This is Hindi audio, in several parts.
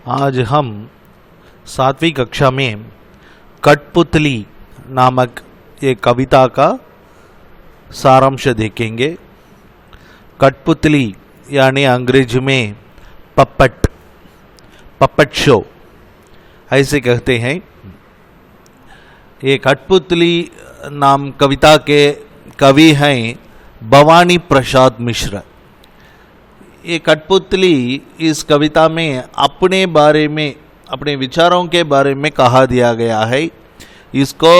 आज हम 7वीं कक्षा में कठपुतली नामक एक कविता का सारांश देखेंगे। कठपुतली यानी अंग्रेजी में पपट शो ऐसे कहते हैं। ये कठपुतली नाम कविता के कवि हैं भवानी प्रसाद मिश्र। ये कठपुतली इस कविता में अपने बारे में, अपने विचारों के बारे में कहा दिया गया है। इसको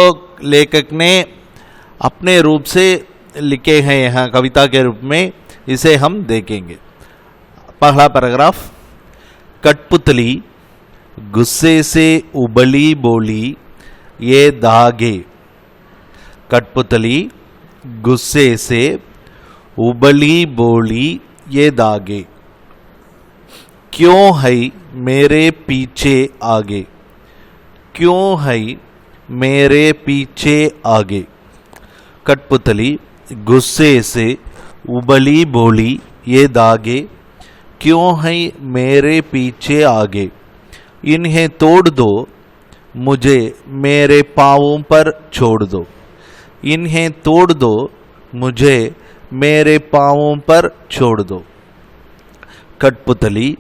लेखक ने अपने रूप से लिखे हैं यहाँ कविता के रूप में। इसे हम देखेंगे। पहला पैराग्राफ। कठपुतली गुस्से से उबली बोली ये दागे। कठपुतली गुस्से से उबली बोली ये दागे, क्यों है मेरे पीछे आगे। क्यों है मेरे पीछे आगे। कठपुतली गुस्से से उबली बोली ये दागे, क्यों है मेरे पीछे आगे। इन्हें तोड़ दो मुझे मेरे पाँवों पर छोड़ दो। इन्हें तोड़ दो मुझे मेरे पाँवों पर छोड़ दो। कठपुतली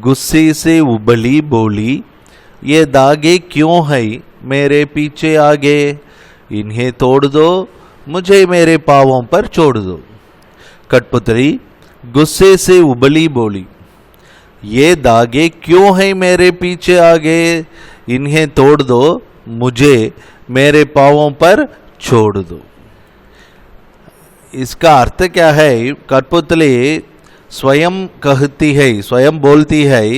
गुस्से से उबली बोली ये दागे, क्यों है मेरे पीछे आगे। इन्हें तोड़ दो मुझे मेरे पाँवों पर छोड़ दो। कठपुतली गुस्से से उबली बोली ये दागे, क्यों है मेरे पीछे आगे। इन्हें तोड़ दो मुझे मेरे पाँवों पर छोड़ दो। इसका अर्थ क्या है। कठपुतली स्वयं कहती है, स्वयं बोलती है,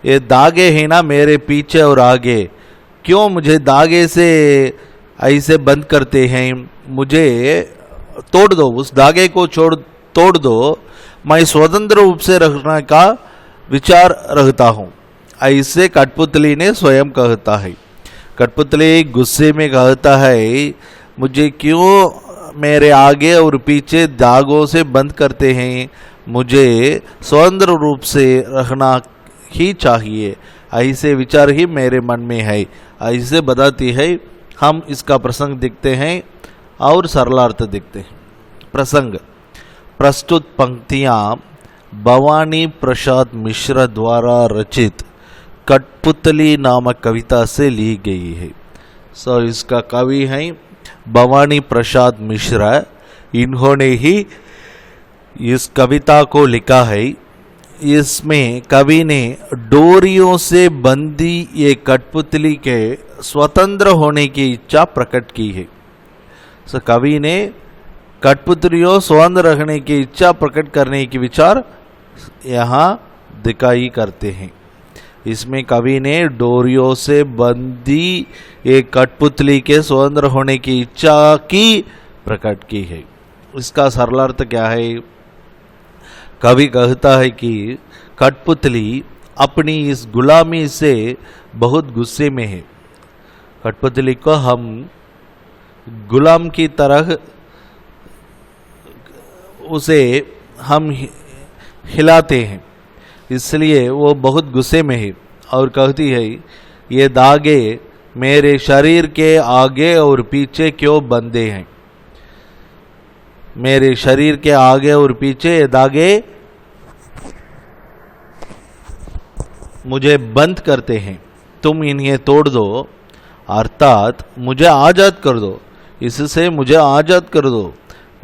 ये दागे है ना मेरे पीछे और आगे, क्यों मुझे दागे से ऐसे बंद करते हैं। मुझे तोड़ दो, उस दागे को तोड़ दो। मैं स्वतंत्र रूप से रहने का विचार रखता हूँ, ऐसे कठपुतली ने स्वयं कहता है। कठपुतली गुस्से में कहता है, मुझे क्यों मेरे आगे और पीछे दागों से बंद करते हैं। मुझे स्वतंत्र रूप से रखना ही चाहिए, ऐसे विचार ही मेरे मन में है, ऐसे बताती है। हम इसका प्रसंग देखते हैं और सरलार्थ देखते हैं। प्रसंग। प्रस्तुत पंक्तियाँ भवानी प्रसाद मिश्र द्वारा रचित कठपुतली नामक कविता से ली गई है। इसका कवि हैं भवानी प्रसाद मिश्र। इन्होंने ही इस कविता को लिखा है। इसमें कवि ने डोरियों से बंधी ये कठपुतली के स्वतंत्र होने की इच्छा प्रकट की है। कवि ने कठपुतलियों स्वतंत्र रखने की इच्छा प्रकट करने की विचार यहाँ दिखाई करते हैं। इसमें कवि ने डोरियों से बंधी एक कठपुतली के स्वतंत्र होने की इच्छा की प्रकट की है। इसका सरलार्थ क्या है। कवि कहता है कि कठपुतली अपनी इस गुलामी से बहुत गुस्से में है। कठपुतली को हम गुलाम की तरह उसे हम हिलाते हैं, इसलिए वो बहुत गुस्से में है और कहती है, ये दागे मेरे शरीर के आगे और पीछे क्यों बंधे हैं। मेरे शरीर के आगे और पीछे ये दागे मुझे बंद करते हैं। तुम इन्हें तोड़ दो, अर्थात मुझे आज़ाद कर दो। इससे मुझे आज़ाद कर दो।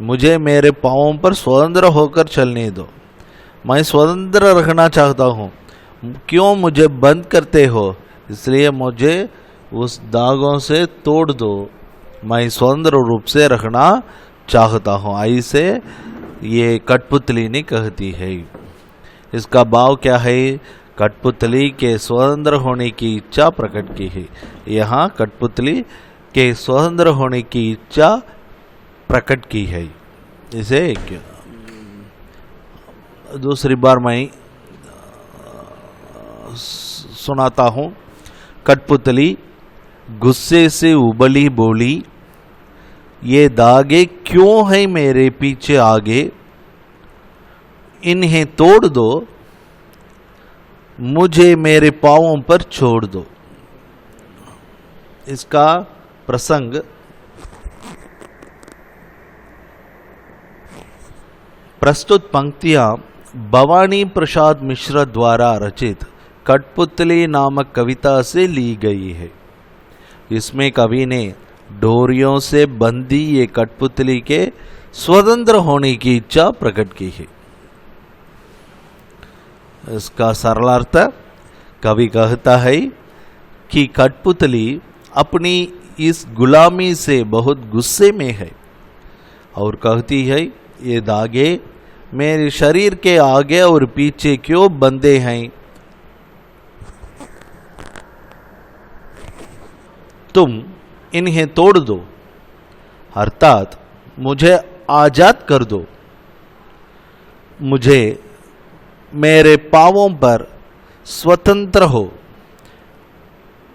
मुझे मेरे पाँवों पर स्वतंत्र होकर चलने दो। मैं स्वतंत्र रखना चाहता हूँ, क्यों मुझे बंद करते हो। इसलिए मुझे उस दागों से तोड़ दो। मैं स्वतंत्र रूप से रखना चाहता हूँ, ऐसे ये कठपुतली ने कहती है। इसका भाव क्या है। कठपुतली के स्वतंत्र होने की इच्छा प्रकट की है। यहाँ कठपुतली के स्वतंत्र होने की इच्छा प्रकट की है। इसे दूसरी बार मैं सुनाता हूँ। कठपुतली गुस्से से उबली बोली ये दागे, क्यों है मेरे पीछे आगे। इन्हें तोड़ दो मुझे मेरे पांवों पर छोड़ दो। इसका प्रसंग प्रस्तुत पंक्तियां भवानी प्रसाद मिश्र द्वारा रचित कठपुतली नामक कविता से ली गई है। इसमें कवि ने डोरियों से बंधी ये कठपुतली के स्वतंत्र होने की इच्छा प्रकट की है। इसका सरल अर्थ, कवि कहता है कि कठपुतली अपनी इस गुलामी से बहुत गुस्से में है और कहती है, ये धागे मेरे शरीर के आगे और पीछे क्यों बंधे हैं? तुम इन्हें तोड़ दो, अर्थात मुझे आजाद कर दो। मुझे मेरे पांवों पर स्वतंत्र हो,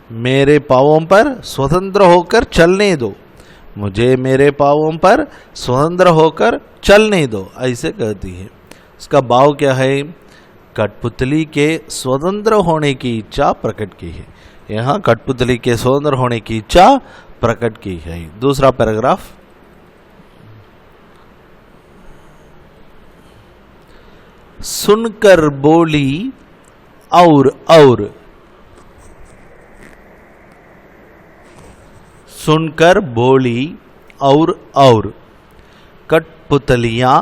मेरे पांवों पर स्वतंत्र होकर चलने दो, मुझे मेरे पांवों पर स्वतंत्र होकर चलने दो, ऐसे कहती है। इसका भाव क्या है? कठपुतली के स्वतंत्र होने की इच्छा प्रकट की है। यहाँ कठपुतली के स्वतंत्र होने की इच्छा प्रकट की है। दूसरा पैराग्राफ, सुनकर बोली और सुनकर बोली और कठपुतलियां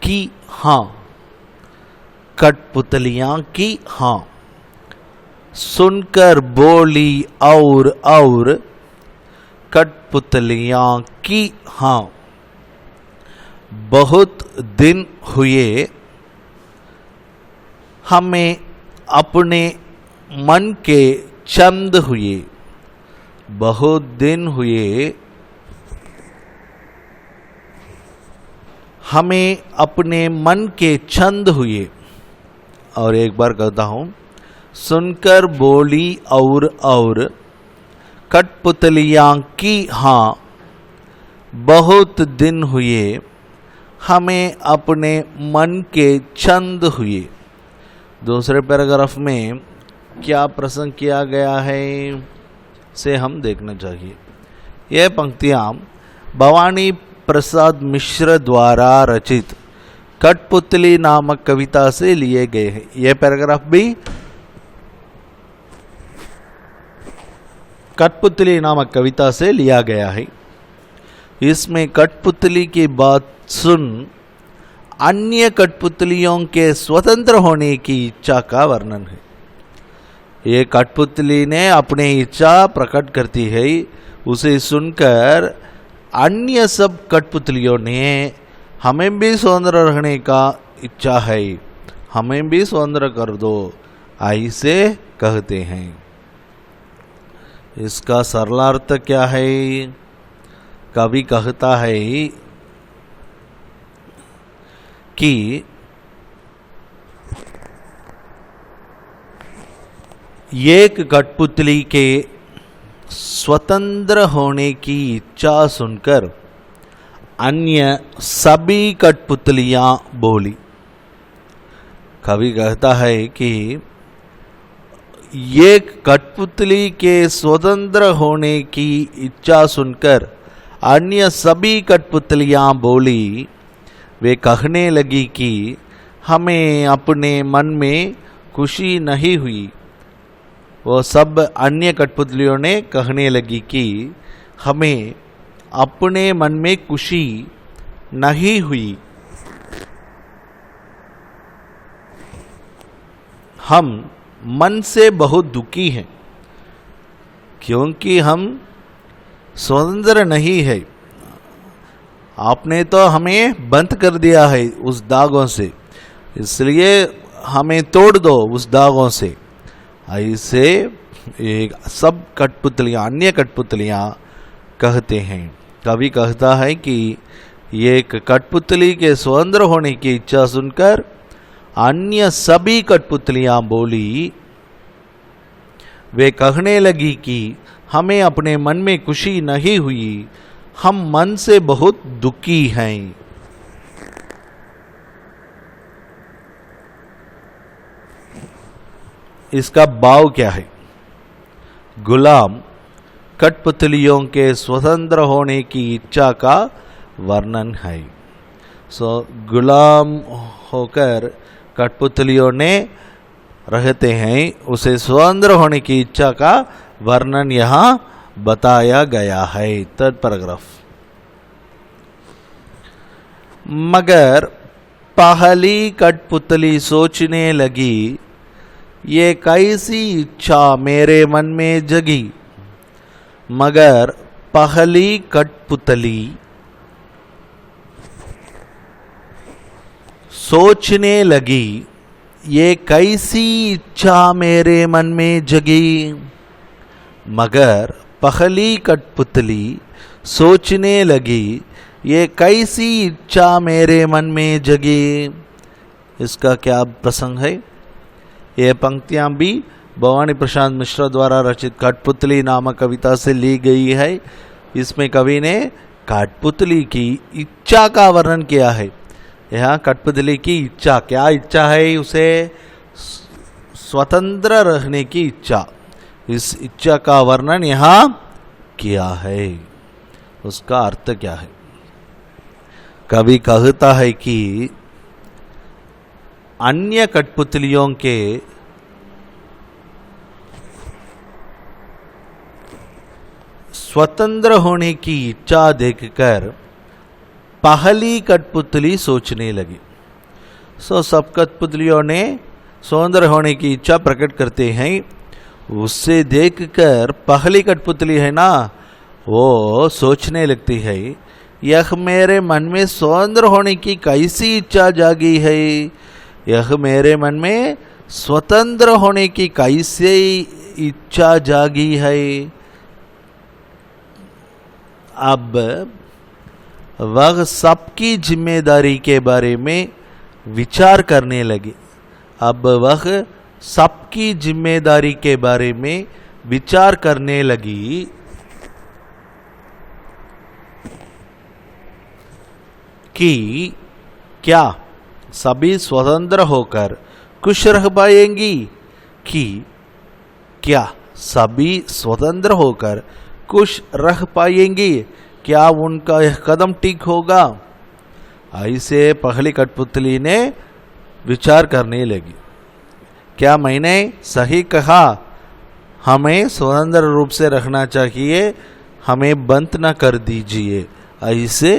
की हाँ, कठपुतलियां की हाँ। सुनकर बोली और कठपुतलियां की हाँ। बहुत दिन हुए हमें अपने मन के चंद हुए। बहुत दिन हुए हमें अपने मन के चंद हुए। और एक बार कहता हूं, सुनकर बोली और कठपुतलियां की हाँ। बहुत दिन हुए हमें अपने मन के चंद हुए। दूसरे पैराग्राफ में क्या प्रसंग किया गया है से हम देखना चाहिए। यह पंक्तियां भवानी प्रसाद मिश्र द्वारा रचित कठपुतली नामक कविता से लिए गए हैं। यह पैराग्राफ भी कठपुतली नामक कविता से लिया गया है। इसमें कठपुतली की बात सुन अन्य कठपुतलियों के स्वतंत्र होने की इच्छा का वर्णन है। ये कठपुतली ने अपनी इच्छा प्रकट करती है। उसे सुनकर अन्य सब कठपुतलियों ने हमें भी स्वतंत्र रहने का इच्छा है, हमें भी स्वतंत्र कर दो, ऐसे कहते हैं। इसका सरलार्थ क्या है? कवि कहता है कि एक कठपुतली के स्वतंत्र होने की इच्छा सुनकर अन्य सभी कठपुतलियां बोली। कवि कहता है कि एक कठपुतली के स्वतंत्र होने की इच्छा सुनकर अन्य सभी कठपुतलियां बोली। वे कहने लगी कि हमें अपने मन में खुशी नहीं हुई। वो सब अन्य कठपुतलियों ने कहने लगी कि हमें अपने मन में खुशी नहीं हुई। हम मन से बहुत दुखी हैं क्योंकि हम स्वतंत्र नहीं है। आपने तो हमें बंद कर दिया है उस दागों से, इसलिए हमें तोड़ दो उस दागों से। ऐसे एक सब कठपुतलियां, अन्य कठपुतलियां कहते हैं। कवि कहता है कि एक कठपुतली के स्वतंत्र होने की इच्छा सुनकर अन्य सभी कठपुतलियां बोली। वे कहने लगी कि हमें अपने मन में खुशी नहीं हुई, हम मन से बहुत दुखी हैं। इसका भाव क्या है? गुलाम कठपुतलियों के स्वतंत्र होने की इच्छा का वर्णन है। सो गुलाम होकर कठपुतलियों ने रहते हैं, उसे स्वतंत्र होने की इच्छा का वर्णन यहाँ बताया गया है। Third paragraph. मगर पहली कठपुतली सोचने लगी, ये कैसी इच्छा मेरे मन में जगी। मगर पहली कठपुतली सोचने लगी, ये कैसी इच्छा मेरे मन में जगी। मगर पहली कठपुतली सोचने लगी, ये कैसी इच्छा मेरे मन में जगी। इसका क्या प्रसंग है? ये पंक्तियां भी भवानी प्रशांत मिश्रा द्वारा रचित कठपुतली नामक कविता से ली गई है। इसमें कवि ने कठपुतली की इच्छा का वर्णन किया है। यहाँ कठपुतली की इच्छा, क्या इच्छा है? उसे स्वतंत्र रहने की इच्छा, इस इच्छा का वर्णन यहाँ किया है। उसका अर्थ क्या है? कवि कहता है कि अन्य कठपुतलियों के स्वतंत्र होने की इच्छा देखकर पहली कठपुतली सोचने लगी। सब कठपुतलियों ने स्वतंत्र होने की इच्छा प्रकट करते हैं। उससे देखकर पहली कठपुतली है ना, वो सोचने लगती है, यह मेरे मन में स्वतंत्र होने की कैसी इच्छा जागी है। यह मेरे मन में स्वतंत्र होने की कैसी इच्छा जागी है। अब वह सबकी जिम्मेदारी के बारे में विचार करने लगी। अब वह सबकी जिम्मेदारी के बारे में विचार करने लगी कि क्या सभी स्वतंत्र होकर खुश रह पाएंगी, कि क्या सभी स्वतंत्र होकर खुश रह पाएंगी, क्या उनका यह कदम ठीक होगा। ऐसे पहली कठपुतली ने विचार करने लगी, क्या मैंने सही कहा? हमें स्वतंत्र रूप से रखना चाहिए, हमें बंद न कर दीजिए। ऐसे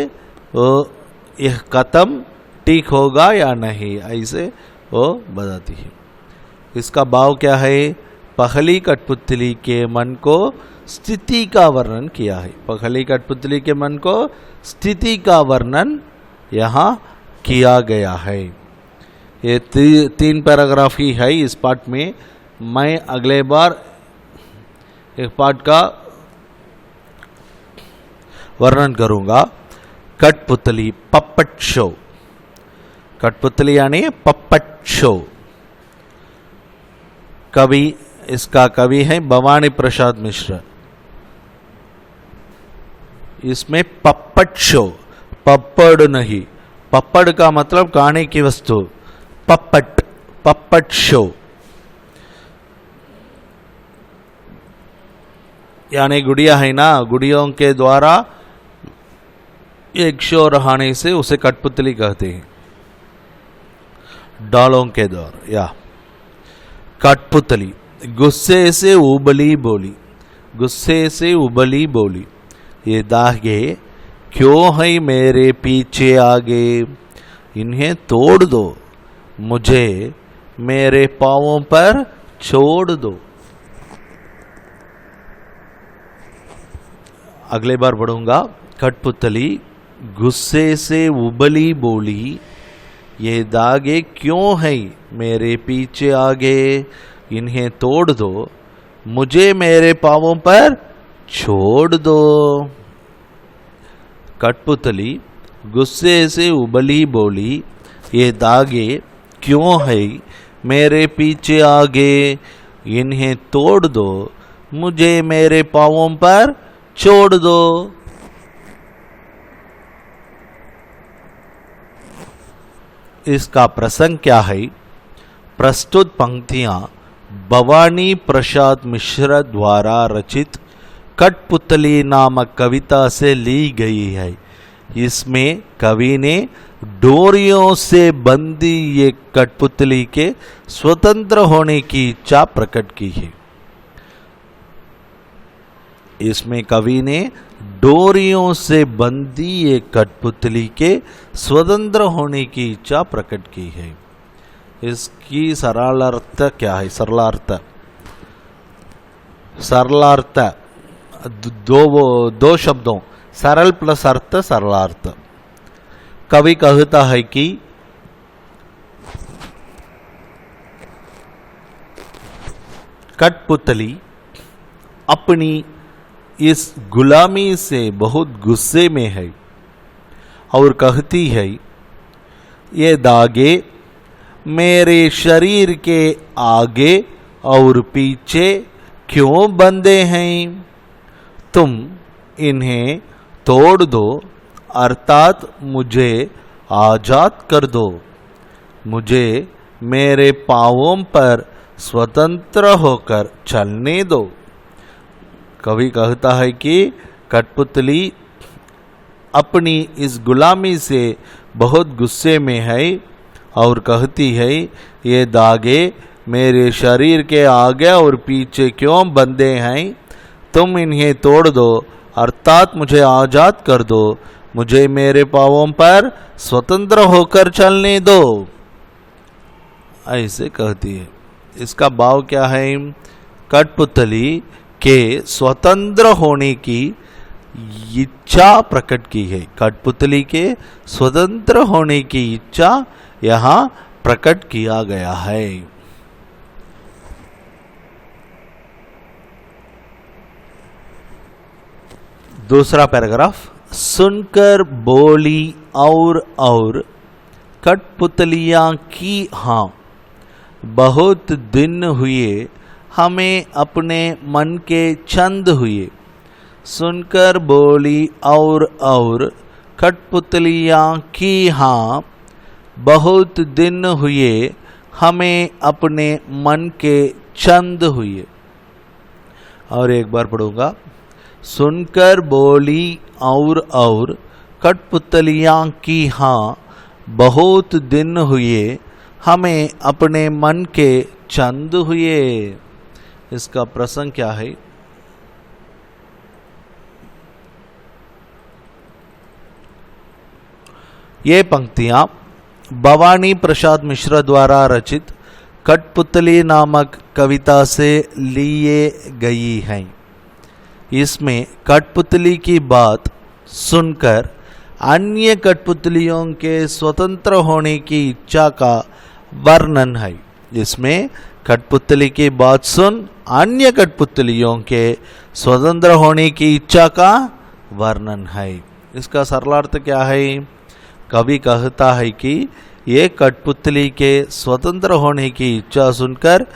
यह कदम ठीक होगा या नहीं, ऐसे वो बताती है। इसका भाव क्या है? पहली कठपुतली के मन को स्थिति का वर्णन किया है। पहली कठपुतली के मन को स्थिति का वर्णन यहाँ किया गया है। ये तीन पैराग्राफ ही है इस पाठ में। मैं अगले बार एक पाठ का वर्णन करूंगा। कठपुतली, पप्पट शो। कठपुतली यानी पप्पट शो। कवि, इसका कवि है भवानी प्रसाद मिश्र। इसमें पप्पट शो, पप्पड़ नहीं, पप्पड़ का मतलब खाने की वस्तु, पप्पट, पप्पट शो यानी गुड़िया है ना, गुड़ियों के द्वारा एक शो रहाने से उसे कठपुतली कहते हैं, डालों के द्वारा। या कठपुतली गुस्से से उबली बोली, गुस्से से उबली बोली, ये दागे क्यों है मेरे पीछे आगे, इन्हें तोड़ दो, मुझे मेरे पांवों पर छोड़ दो। अगले बार पढ़ूंगा। कठपुतली गुस्से से उबली बोली, ये दागे क्यों है मेरे पीछे आगे, इन्हें तोड़ दो, मुझे मेरे पांवों पर छोड़ दो। कठपुतली गुस्से से उबली बोली, ये दागे क्यों है मेरे पीछे आगे, इन्हें तोड़ दो, मुझे मेरे पांवों पर छोड़ दो। इसका प्रसंग क्या है? प्रस्तुत पंक्तियां भवानी प्रसाद मिश्र द्वारा रचित कठपुतली नामक कविता से ली गई है। इसमें कवि ने डोरियों से बंधी ये कठपुतली के स्वतंत्र होने की इच्छा प्रकट की है। इसमें कवि ने डोरियों से बंधी ये कठपुतली के स्वतंत्र होने की इच्छा प्रकट की है। इसकी सरलार्थ क्या है? सरलार्थ दो शब्दों, सरल प्लस अर्थ, सरलार्थ। कवि कहता है कि कठपुतली अपनी इस गुलामी से बहुत गुस्से में है और कहती है, ये धागे मेरे शरीर के आगे और पीछे क्यों बंधे हैं? तुम इन्हें तोड़ दो, अर्थात मुझे आजाद कर दो। मुझे मेरे पांवों पर स्वतंत्र होकर चलने दो। कवि कहता है कि कठपुतली अपनी इस गुलामी से बहुत गुस्से में है और कहती है, ये धागे मेरे शरीर के आगे और पीछे क्यों बंधे हैं? तुम इन्हें तोड़ दो, अर्थात मुझे आजाद कर दो। मुझे मेरे पांवों पर स्वतंत्र होकर चलने दो। ऐसे कहती है। इसका भाव क्या है? कठपुतली के स्वतंत्र होने की इच्छा प्रकट की है। कठपुतली के स्वतंत्र होने की इच्छा यहाँ प्रकट किया गया है। दूसरा पैराग्राफ, सुनकर बोली और कठपुतलियां की हाँ, बहुत दिन हुए हमें अपने मन के चंद हुए। सुनकर बोली और कठपुतलियां की हाँ, बहुत दिन हुए हमें अपने मन के चंद हुए। और एक बार पढ़ूंगा। सुनकर बोली और कठपुतलियां की हाँ, बहुत दिन हुए हमें अपने मन के चंद हुए। इसका प्रसंग क्या है? ये पंक्तियां भवानी प्रसाद मिश्र द्वारा रचित कठपुतली नामक कविता से लिए गई हैं। इसमें कठपुतली की बात सुनकर अन्य कठपुतलियों के स्वतंत्र होने की इच्छा का वर्णन है। इसमें कठपुतली की बात सुन अन्य कठपुतलियों के स्वतंत्र होने की इच्छा का वर्णन है। इसका सरलार्थ क्या है? कवि कहता है कि ये कठपुतली के स्वतंत्र होने की इच्छा सुनकर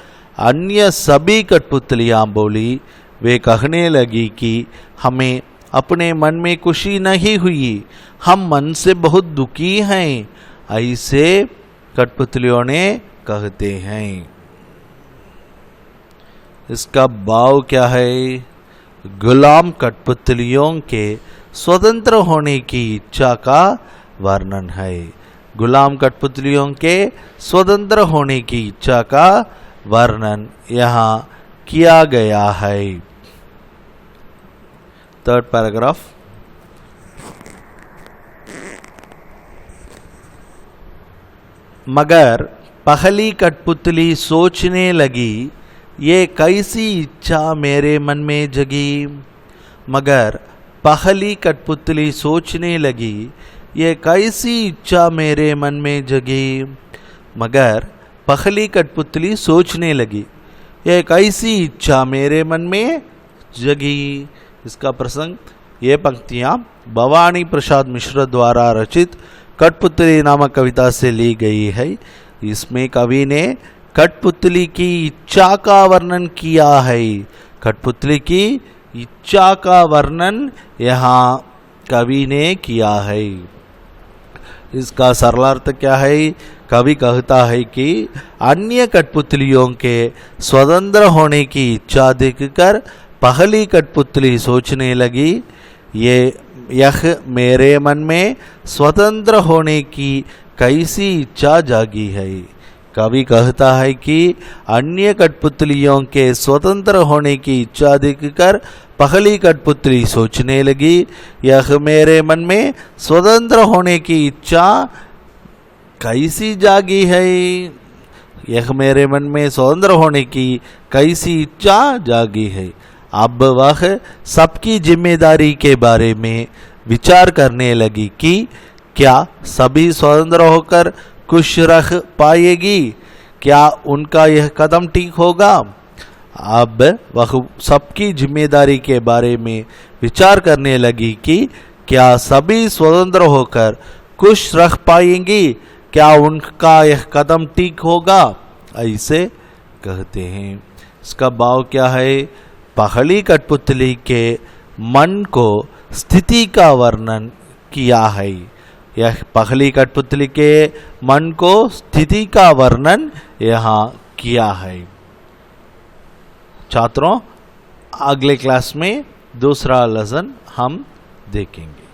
अन्य सभी कठपुतलियां बोली। वे कहने लगी कि हमें अपने मन में खुशी नहीं हुई, हम मन से बहुत दुखी हैं। ऐसे कठपुतलियों ने कहते हैं। इसका भाव क्या है? गुलाम कठपुतलियों के स्वतंत्र होने की इच्छा का वर्णन है। गुलाम कठपुतलियों के स्वतंत्र होने की इच्छा का वर्णन यहाँ किया गया है। थर्ड पैराग्राफ, मगर पहली कठपुतली सोचने लगी, ये कैसी इच्छा मेरे मन में जगी। मगर पहली कठपुतली सोचने लगी, ये कैसी इच्छा मेरे मन में जगी। मगर पहली कठपुतली सोचने लगी, ये कैसी इच्छा मेरे मन में जगी। इसका प्रसंग, ये पंक्तियां भवानी प्रसाद मिश्र द्वारा रचित कठपुतली नामक कविता से ली गई है। इसमें कवि ने कठपुतली की इच्छा का वर्णन किया है। कठपुतली की इच्छा का वर्णन यहाँ कवि ने किया है। इसका सरलार्थ क्या है? कवि कहता है कि अन्य कठपुतलियों के स्वतंत्र होने की इच्छा देखकर पहली कठपुतली सोचने लगी, यह मेरे मन में स्वतंत्र होने की कैसी इच्छा जागी है। कवि कहता है कि अन्य कठपुतलियों के स्वतंत्र होने की इच्छा देखकर पहली कठपुतली सोचने लगी, यह मेरे मन में स्वतंत्र होने की इच्छा कैसी जागी है। यह मेरे मन में स्वतंत्र होने की कैसी इच्छा जागी है। अब वह सबकी जिम्मेदारी के बारे में विचार करने लगी कि क्या सभी स्वतंत्र होकर खुश रह पाएगी, क्या उनका यह कदम ठीक होगा। अब वह सबकी जिम्मेदारी के बारे में विचार करने लगी कि क्या सभी स्वतंत्र होकर खुश रह पाएंगी, क्या उनका यह कदम ठीक होगा, ऐसे कहते हैं। इसका भाव क्या है, पहली कठपुतली के मन को स्थिति का वर्णन किया है। यह पहली कठपुतली के मन को स्थिति का वर्णन यहाँ किया है। छात्रों, अगले क्लास में दूसरा लेसन हम देखेंगे।